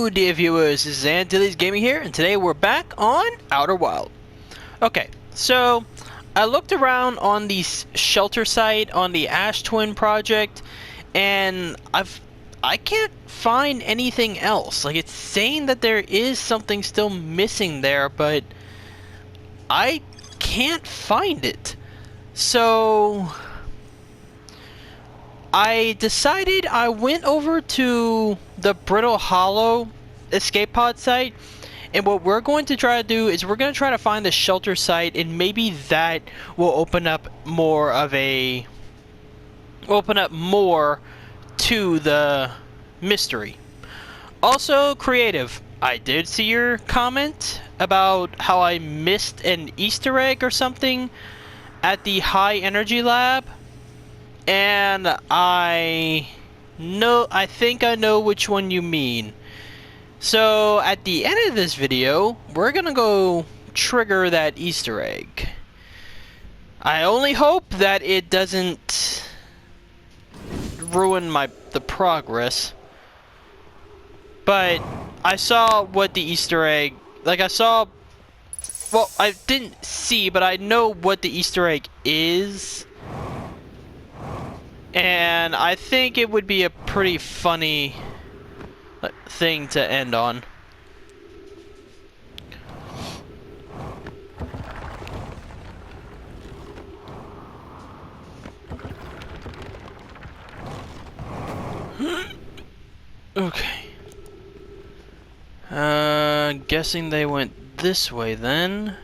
dear viewers, this is Antilles Gaming here, and today we're back on Outer Wild. Okay, so I looked around on the shelter site on the Ash Twin project, and I can't find anything else. Like, it's saying that there is something still missing there, but I can't find it. So I decided I went over to the Brittle Hollow escape pod site, and what we're going to try to do is we're going to try to find the shelter site, and maybe that will open up more to the mystery. Also, Creative, I did see your comment about how I missed an Easter egg or something at the high energy lab. And I think I know which one you mean. So at the end of this video, we're gonna go trigger that Easter egg. I only hope that it doesn't ruin the progress. But I saw what the Easter egg, well, I didn't see, but I know what the Easter egg is. And I think it would be a pretty funny thing to end on. Okay. Guessing they went this way then.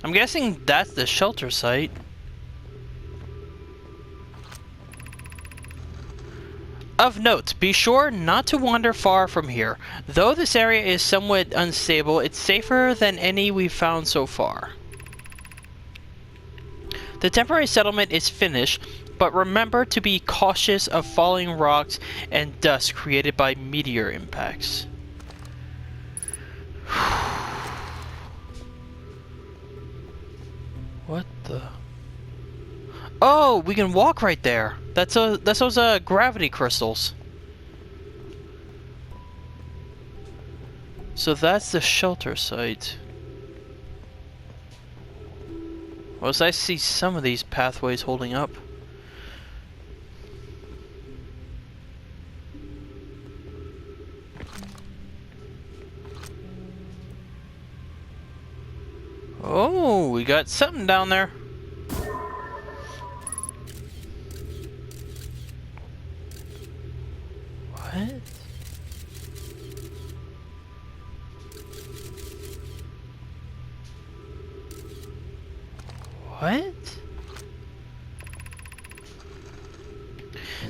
I'm guessing that's the shelter site. Of note, be sure not to wander far from here. Though this area is somewhat unstable, it's safer than any we've found so far. The temporary settlement is finished, but remember to be cautious of falling rocks and dust created by meteor impacts. What the? Oh, we can walk right there. That's those gravity crystals. So that's the shelter site. Well, as I see some of these pathways holding up. Oh, we got something down there. What? What?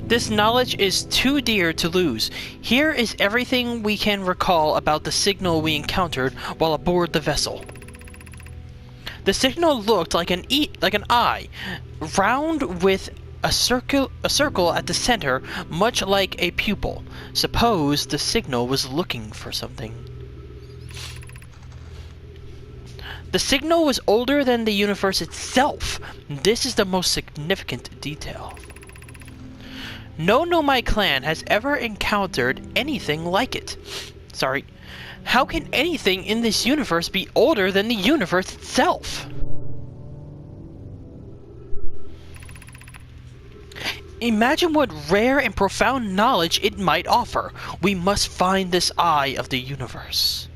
This knowledge is too dear to lose. Here is everything we can recall about the signal we encountered while aboard the vessel. The signal looked like an eye, round with a circle at the center, much like a pupil. Suppose the signal was looking for something. The signal was older than the universe itself. This is the most significant detail. No Nomai clan has ever encountered anything like it. Sorry. How can anything in this universe be older than the universe itself? Imagine what rare and profound knowledge it might offer. We must find this eye of the universe.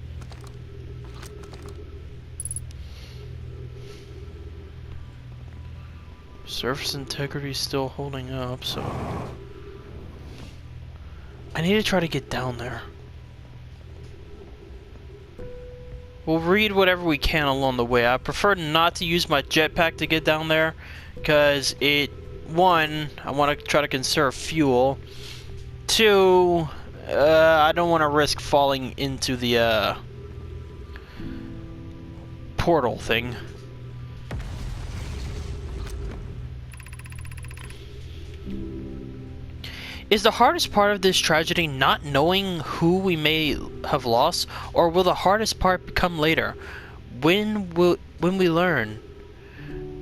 Surface integrity is still holding up, so I need to try to get down there. We'll read whatever we can along the way. I prefer not to use my jetpack to get down there, because one, I want to try to conserve fuel. Two, I don't want to risk falling into the portal thing. Is the hardest part of this tragedy not knowing who we may have lost, or will the hardest part come later, when we learn?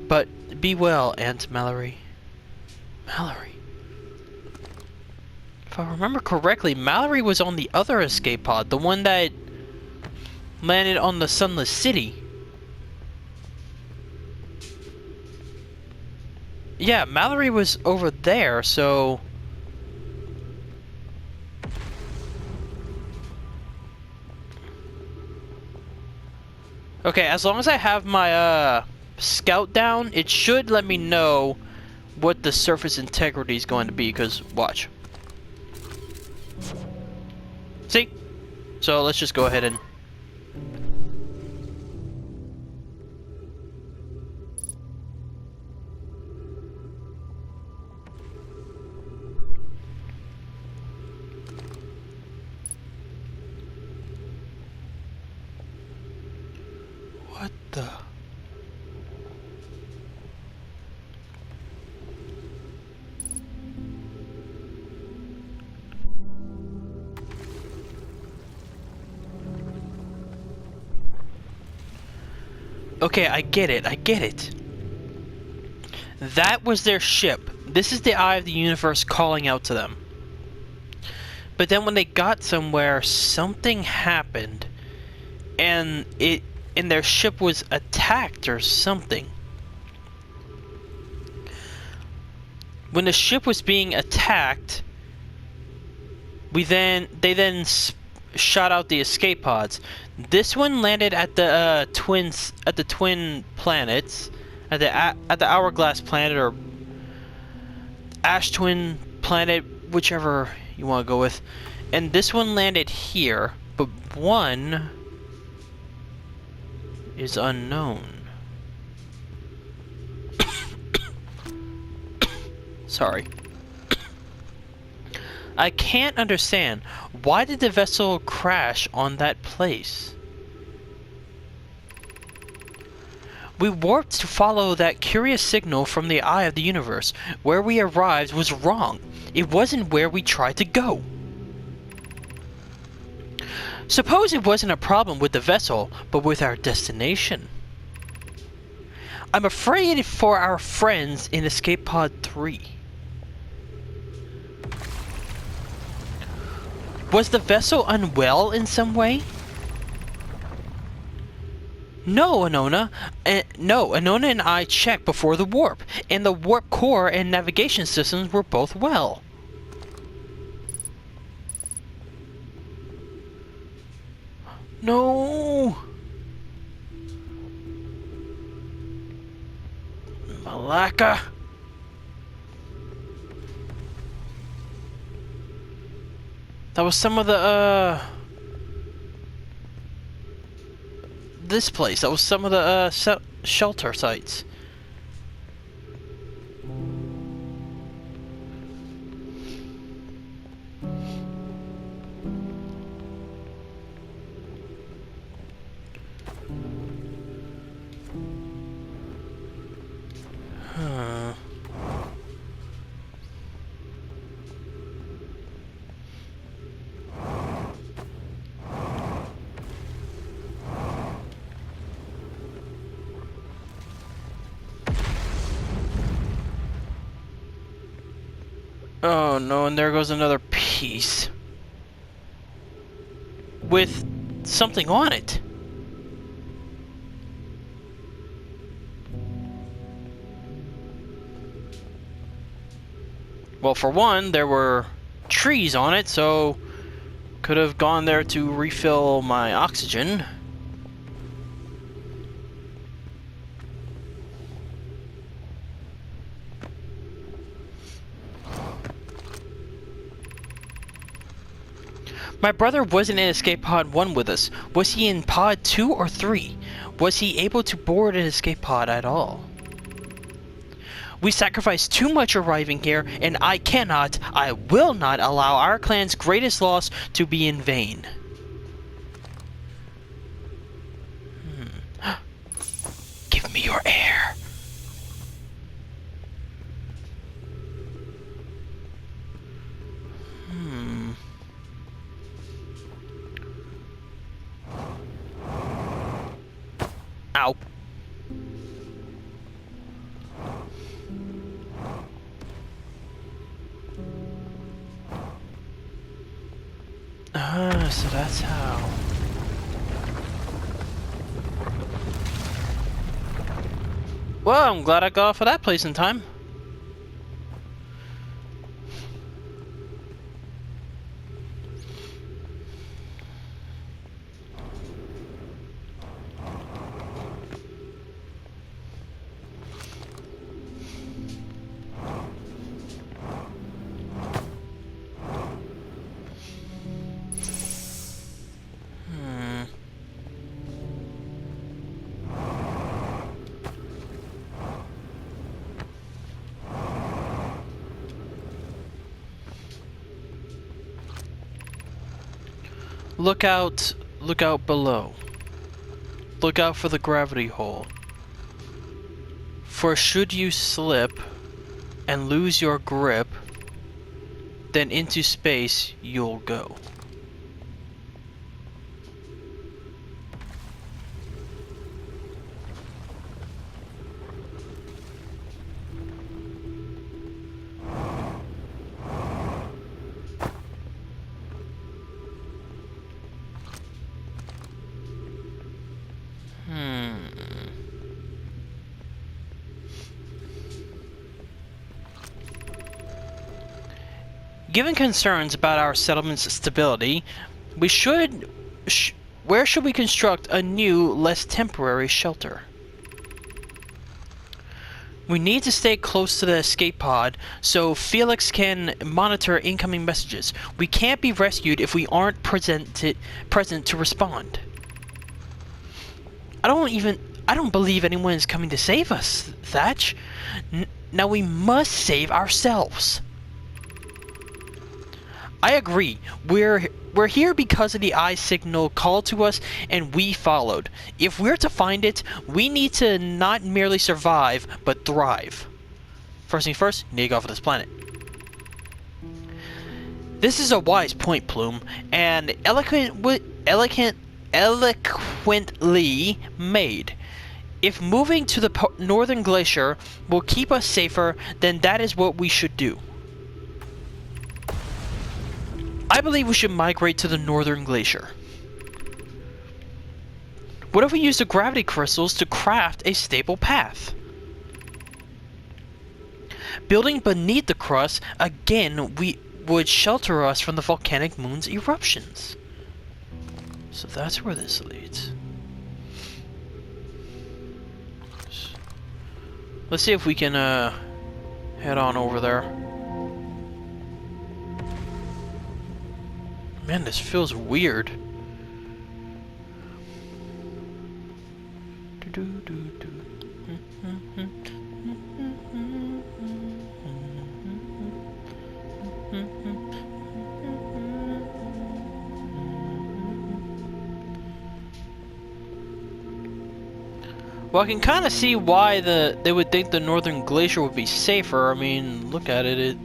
But be well, Aunt Mallory. Mallory. If I remember correctly, Mallory was on the other escape pod, the one that landed on the Sunless City. Yeah, Mallory was over there, so... Okay, as long as I have my, scout down, it should let me know what the surface integrity is going to be, because, watch. See? So, let's just go ahead and... What the... Okay, I get it, I get it. That was their ship. This is the Eye of the Universe calling out to them. But then when they got somewhere, something happened. And their ship was attacked or something. When the ship was being attacked, they then shot out the escape pods. This one landed at the twin planets, at the Hourglass planet or Ash Twin planet, whichever you want to go with. And this one landed here, but one is unknown. Sorry. I can't understand. Why did the vessel crash on that place? We warped to follow that curious signal from the Eye of the Universe. Where we arrived was wrong. It wasn't where we tried to go. Suppose it wasn't a problem with the vessel, but with our destination. I'm afraid for our friends in Escape Pod 3. Was the vessel unwell in some way? No, Anona. No, Anona and I checked before the warp, and the warp core and navigation systems were both well. No! Malacca! That was some of the, this place. That was some of the, shelter sites. Huh. Oh no, and there goes another piece. With something on it. Well, for one, there were trees on it, so could have gone there to refill my oxygen. My brother wasn't in Escape Pod 1 with us. Was he in Pod 2 or 3? Was he able to board an escape pod at all? We sacrificed too much arriving here, and I will not allow our clan's greatest loss to be in vain. Give me your air. Ow. So that's how. Well, I'm glad I got off of that place in time. Look out below. Look out for the gravity hole. For should you slip and lose your grip, then into space you'll go. Given concerns about our settlement's stability, we should... where should we construct a new, less temporary shelter? We need to stay close to the escape pod so Felix can monitor incoming messages. We can't be rescued if we aren't present to respond. I don't believe anyone is coming to save us, Thatch. Now we must save ourselves. I agree. We're here because of the eye signal called to us, and we followed. If we're to find it, we need to not merely survive, but thrive. First things first, need to go off of this planet. This is a wise point, Plume, and eloquently made. If moving to the northern glacier will keep us safer, then that is what we should do. I believe we should migrate to the northern glacier. What if we use the gravity crystals to craft a stable path? Building beneath the crust, again, would shelter us from the volcanic moon's eruptions. So that's where this leads. Let's see if we can head on over there. Man, this feels weird. Well, I can kind of see why they would think the northern glacier would be safer. I mean, look at it. It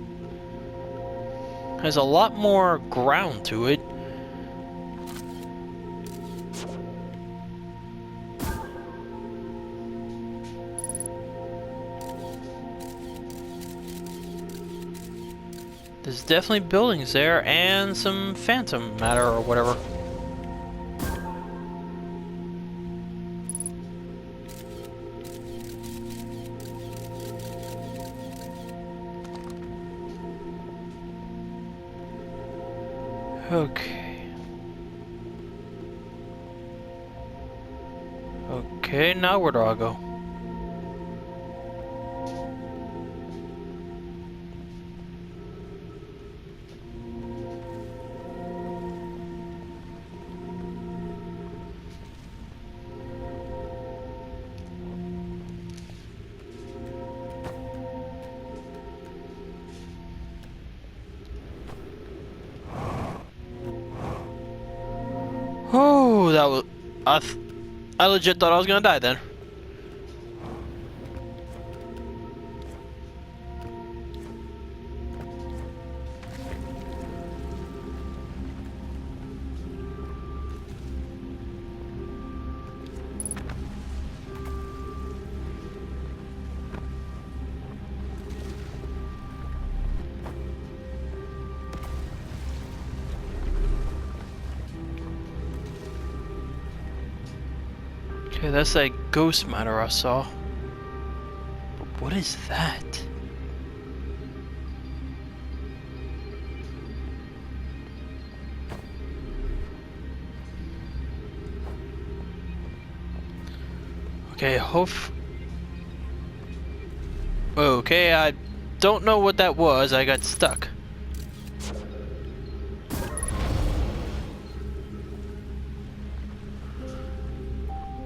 has a lot more ground to it. There's definitely buildings there and some phantom matter or whatever. Okay. Okay, now where do I go? Oh, that was... I legit thought I was gonna die then. Okay, that's that ghost matter I saw. But what is that? Okay, okay, I don't know what that was. I got stuck.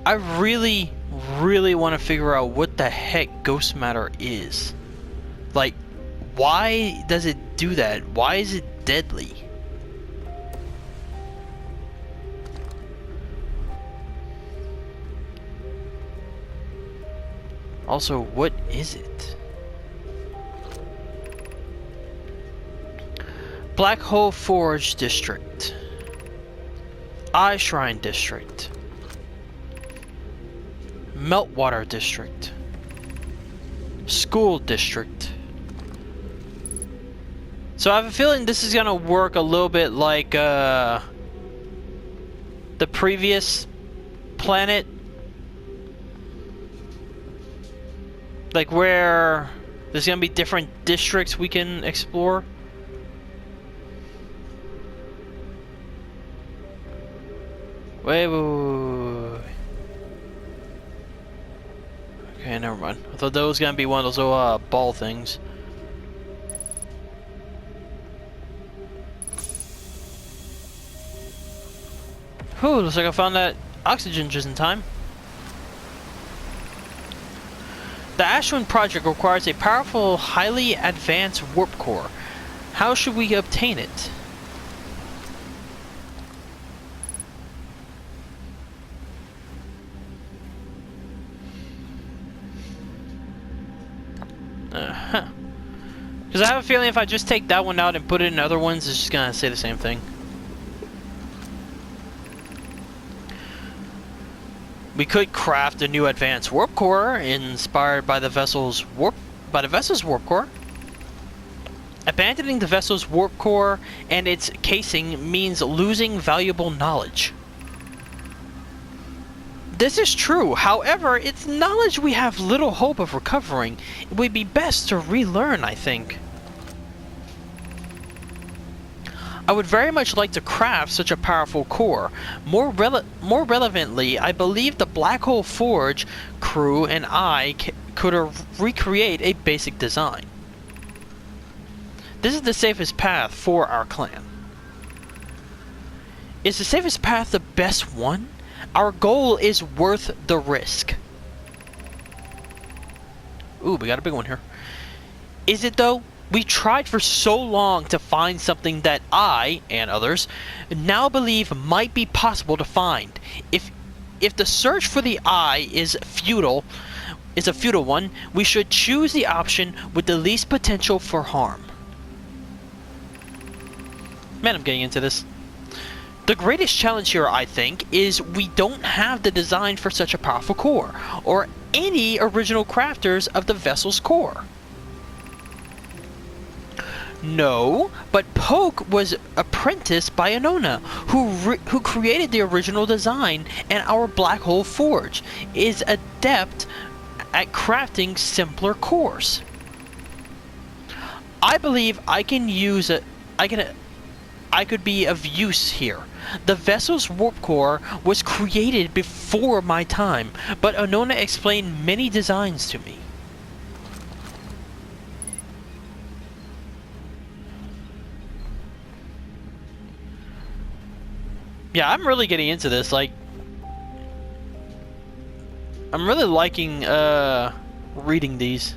I really, really want to figure out what the heck ghost matter is. Like, why does it do that? Why is it deadly? Also, what is it? Black Hole Forge District. Eye Shrine District. Meltwater District. School District. So I have a feeling this is gonna work a little bit like the previous planet. Like where there's gonna be different districts we can explore. Wait. Okay, never mind. I thought that was gonna be one of those little ball things. Whew, looks like I found that oxygen just in time. The Ashwin project requires a powerful, highly advanced warp core. How should we obtain it? Because I have a feeling if I just take that one out and put it in other ones, it's just gonna say the same thing. We could craft a new advanced warp core inspired by the vessel's warp core. Abandoning the vessel's warp core and its casing means losing valuable knowledge. This is true. However, it's knowledge we have little hope of recovering. It would be best to relearn, I think. I would very much like to craft such a powerful core. More relevantly, I believe the Black Hole Forge crew and I could recreate a basic design. This is the safest path for our clan. Is the safest path the best one? Our goal is worth the risk. Ooh, we got a big one here. Is it though? We tried for so long to find something that I, and others, now believe might be possible to find. If the search for the eye is a futile one, we should choose the option with the least potential for harm. Man, I'm getting into this. The greatest challenge here, I think, is we don't have the design for such a powerful core, or any original crafters of the vessel's core. No, but Poke was apprenticed by Anona, who created the original design, and our Black Hole Forge is adept at crafting simpler cores. I believe I can use it. I could be of use here. The vessel's warp core was created before my time, but Anona explained many designs to me. Yeah, I'm really getting into this. Like, I'm really liking reading these.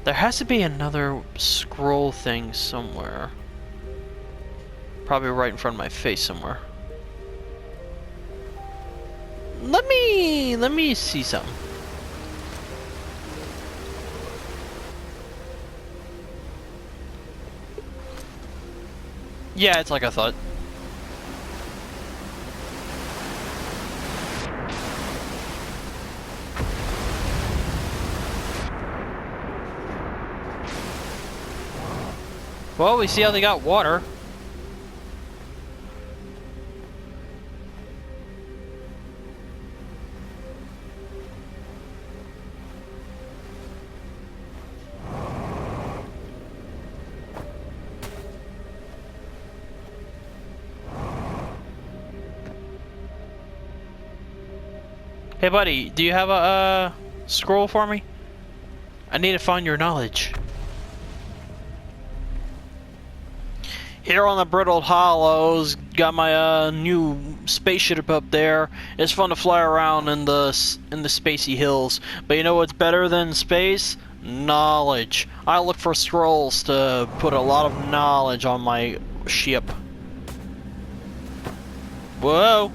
There has to be another scroll thing somewhere. Probably right in front of my face somewhere. Let me see something. Yeah, it's like I thought. Well, we see how they got water. Hey, buddy, do you have a scroll for me? I need to find your knowledge. Here on the Brittled Hollows, got my new spaceship up there. It's fun to fly around in the spacey hills. But you know what's better than space? Knowledge. I look for scrolls to put a lot of knowledge on my ship. Whoa!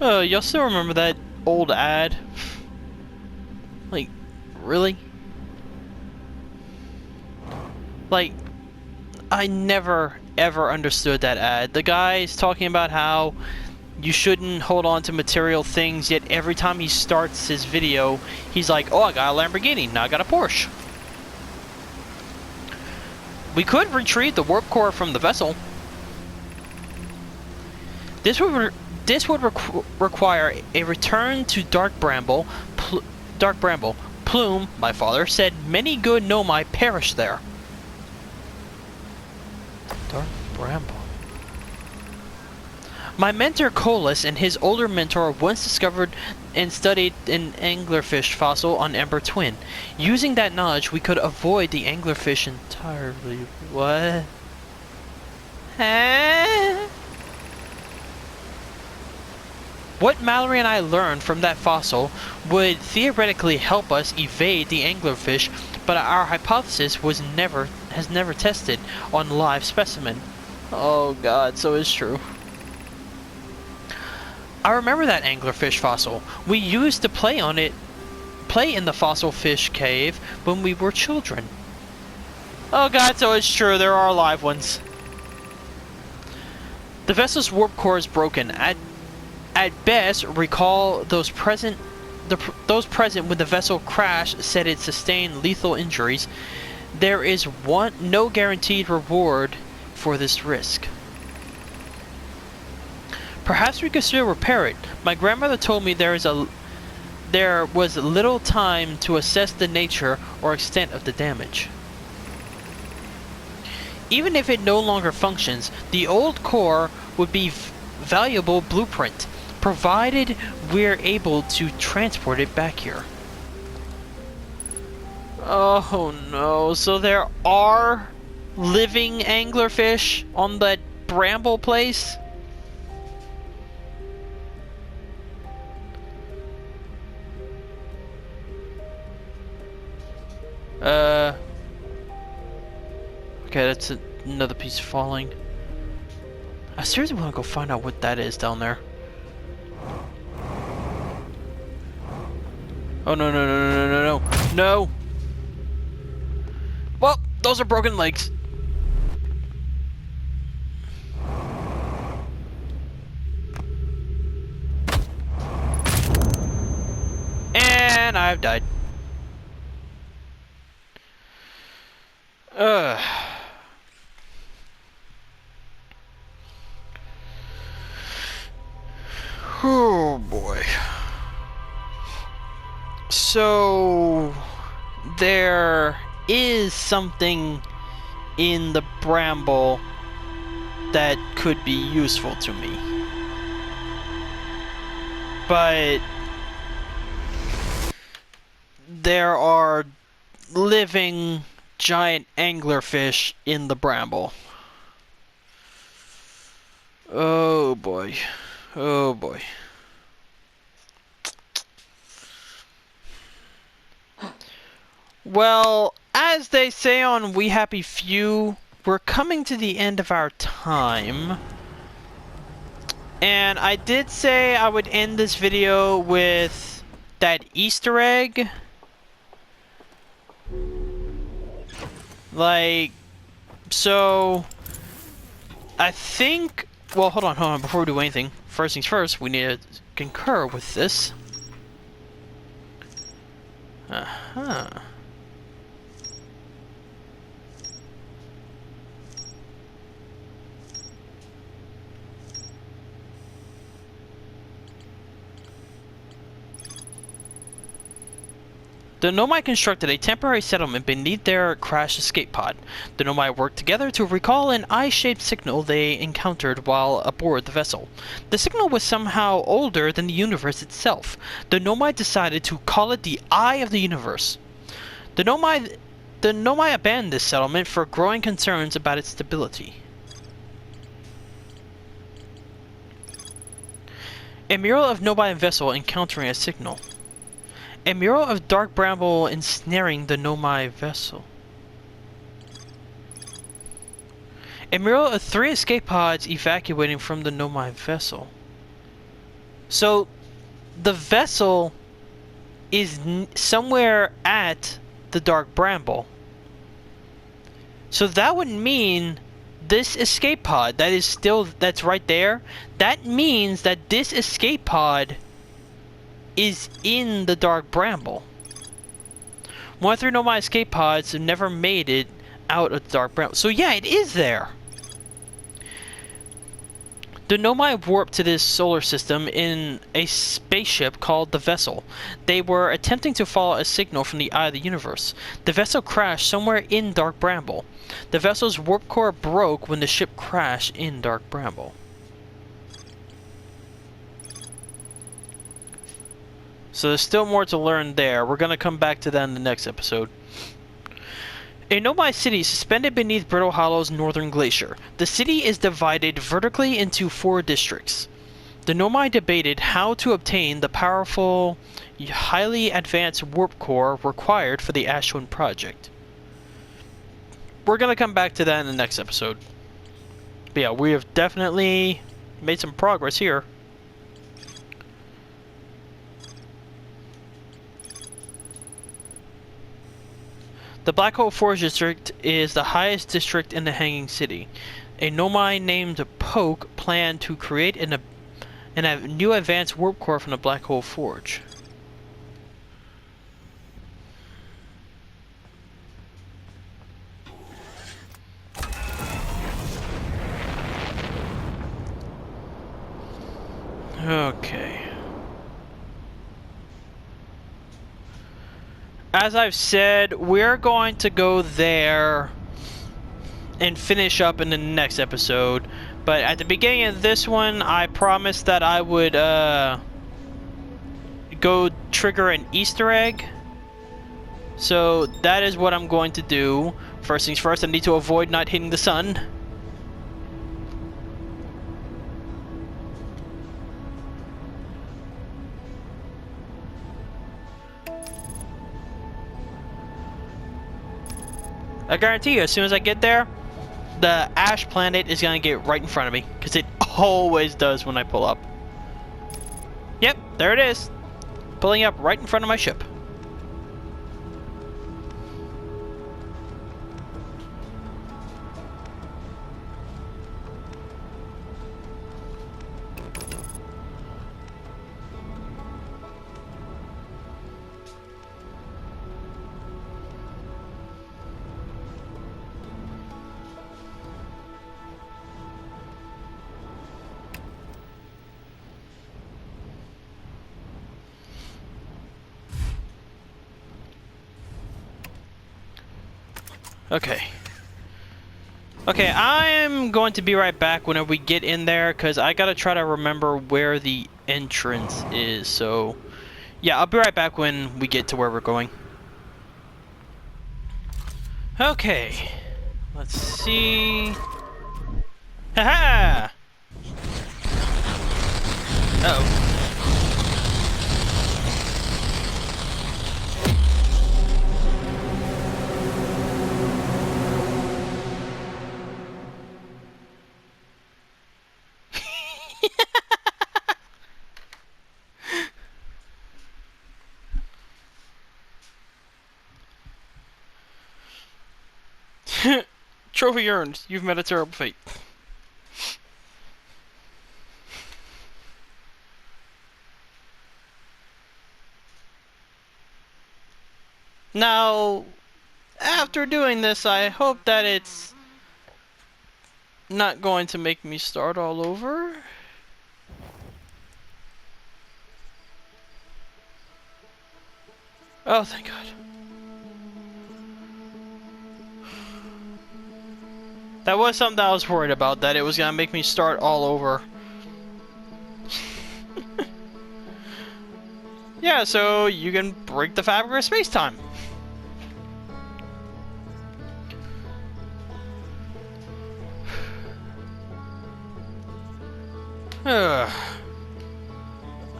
Y'all still remember that old ad? Like, really? Like, I never ever understood that ad. The guy's talking about how you shouldn't hold on to material things, yet every time he starts his video, he's like, oh, I got a Lamborghini, now I got a Porsche. We could retrieve the warp core from the vessel. This would require a return to Dark Bramble. Plume, my father, said many good Nomai perished there. Dark Bramble. My mentor Colas and his older mentor once discovered and studied an anglerfish fossil on Ember Twin. Using that knowledge, we could avoid the anglerfish entirely. What? Huh? What Mallory and I learned from that fossil would theoretically help us evade the anglerfish, but our hypothesis has never tested on live specimen. Oh god, so it's true. I remember that anglerfish fossil. We used to play in the fossil fish cave when we were children. Oh god, so it's true, there are live ones. The vessel's warp core is broken. At best, recall those present when the vessel crashed said it sustained lethal injuries. There is no guaranteed reward for this risk. Perhaps we could still repair it. My grandmother told me there was little time to assess the nature or extent of the damage. Even if it no longer functions, the old core would be valuable blueprint, provided we're able to transport it back here. Oh no, so there are living anglerfish on that bramble place? Okay, that's another piece falling. I seriously want to go find out what that is down there. Oh no no no no no no no! Well, those are broken legs. And I've died. Oh boy. So there is something in the bramble that could be useful to me. But there are living giant anglerfish in the bramble. Oh boy. Oh boy. Well, as they say on We Happy Few, we're coming to the end of our time. And I did say I would end this video with that Easter egg. Like, so I think, well, hold on, before we do anything, first things first, we need to concur with this. Uh-huh. The Nomai constructed a temporary settlement beneath their crashed escape pod. The Nomai worked together to recall an eye-shaped signal they encountered while aboard the vessel. The signal was somehow older than the universe itself. The Nomai decided to call it the Eye of the Universe. The Nomai abandoned this settlement for growing concerns about its stability. A mural of Nomai vessel encountering a signal. A mural of dark bramble ensnaring the Nomai vessel. A mural of 3 escape pods evacuating from the Nomai vessel. So, the vessel is somewhere at the dark bramble. So that would mean this escape pod that's right there, that means that this escape pod is in the dark bramble. 1 through Nomai escape pods have never made it out of the dark bramble. So yeah, it is there. The Nomai warped to this solar system in a spaceship called the Vessel. They were attempting to follow a signal from the Eye of the Universe. The vessel crashed somewhere in Dark Bramble. The vessel's warp core broke when the ship crashed in Dark Bramble. So there's still more to learn there. We're going to come back to that in the next episode. A Nomai city suspended beneath Brittle Hollow's northern glacier. The city is divided vertically into 4 districts. The Nomai debated how to obtain the powerful, highly advanced warp core required for the Ashwin project. We're going to come back to that in the next episode. But yeah, we have definitely made some progress here. The Black Hole Forge District is the highest district in the Hanging City. A Nomai named Poke planned to create a new advanced warp core from the Black Hole Forge. Okay. As I've said, we're going to go there and finish up in the next episode. But at the beginning of this one, I promised that I would go trigger an Easter egg. So that is what I'm going to do. First things first, I need to avoid not hitting the sun. I guarantee you, as soon as I get there, the ash planet is going to get right in front of me. Because it always does when I pull up. Yep, there it is. Pulling up right in front of my ship. Okay. Okay, I am going to be right back whenever we get in there, because I gotta try to remember where the entrance is, so... Yeah, I'll be right back when we get to where we're going. Okay. Let's see... Haha! Uh-oh. Trophy earned. You've met a terrible fate. Now, after doing this, I hope that it's not going to make me start all over. Oh, thank God. That was something that I was worried about, that it was gonna make me start all over. Yeah, so you can break the fabric of space-time.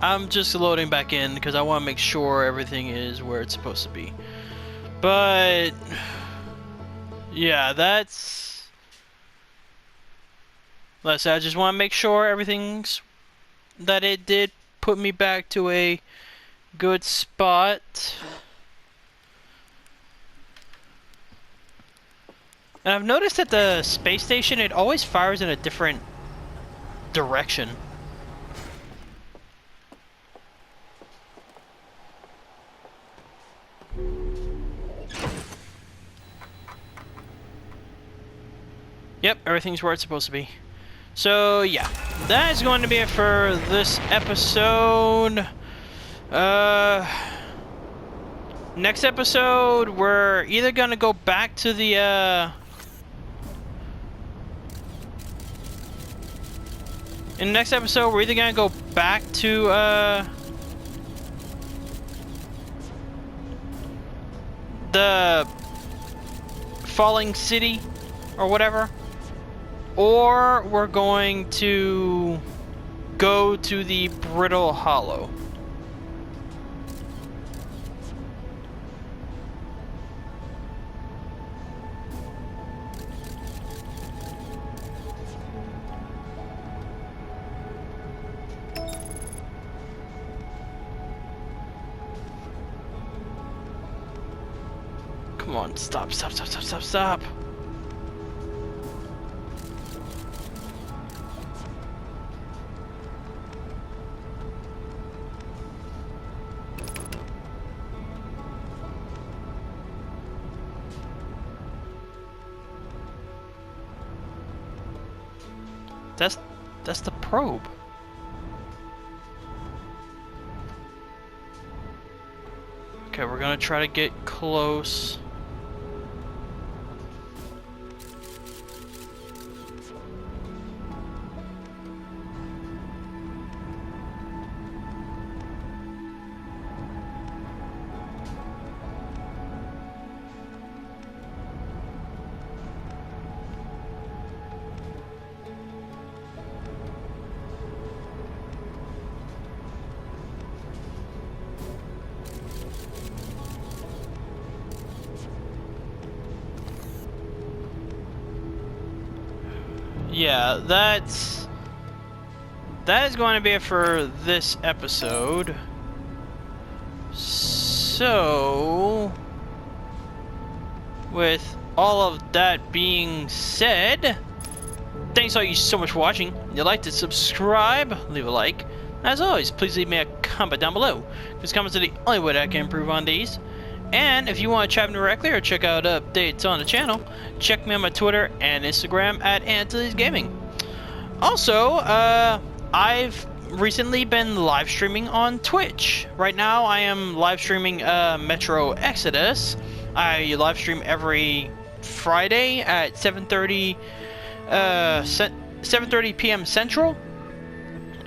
I'm just loading back in because I want to make sure everything is where it's supposed to be. But yeah, that's... Let's say I just want to make sure everything's... that it did put me back to a good spot. And I've noticed that the space station, it always fires in a different direction. Yep, everything's where it's supposed to be. So, yeah. That is going to be it for this episode. Next episode, we're either going to go back to the, in the next episode, we're either going to go back to, the falling city, or whatever. Or we're going to go to the Brittle Hollow. Come on, stop. That's the probe. Okay, we're gonna try to get close. Yeah, that is going to be it for this episode. So, with all of that being said, thanks all you so much for watching. If you'd like to subscribe, leave a like. As always, please leave me a comment down below, because comments are the only way that I can improve on these. And if you want to chat me directly or check out updates on the channel, check me on my Twitter and Instagram at Antilles Gaming. Also, I've recently been live streaming on Twitch. Right now, I am live streaming Metro Exodus. I live stream every Friday at 7:30 p.m. Central.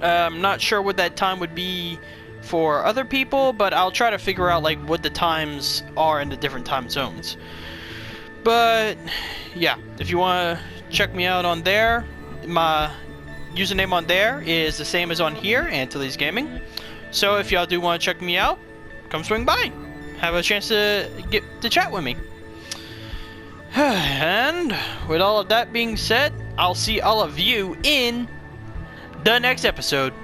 I'm not sure what that time would be for other people, but I'll try to figure out like what the times are in the different time zones. But yeah, if you want to check me out on there, my username on there is the same as on here, Antilles Gaming. So if y'all do want to check me out, come swing by, have a chance to get to chat with me. And with all of that being said, I'll see all of you in the next episode.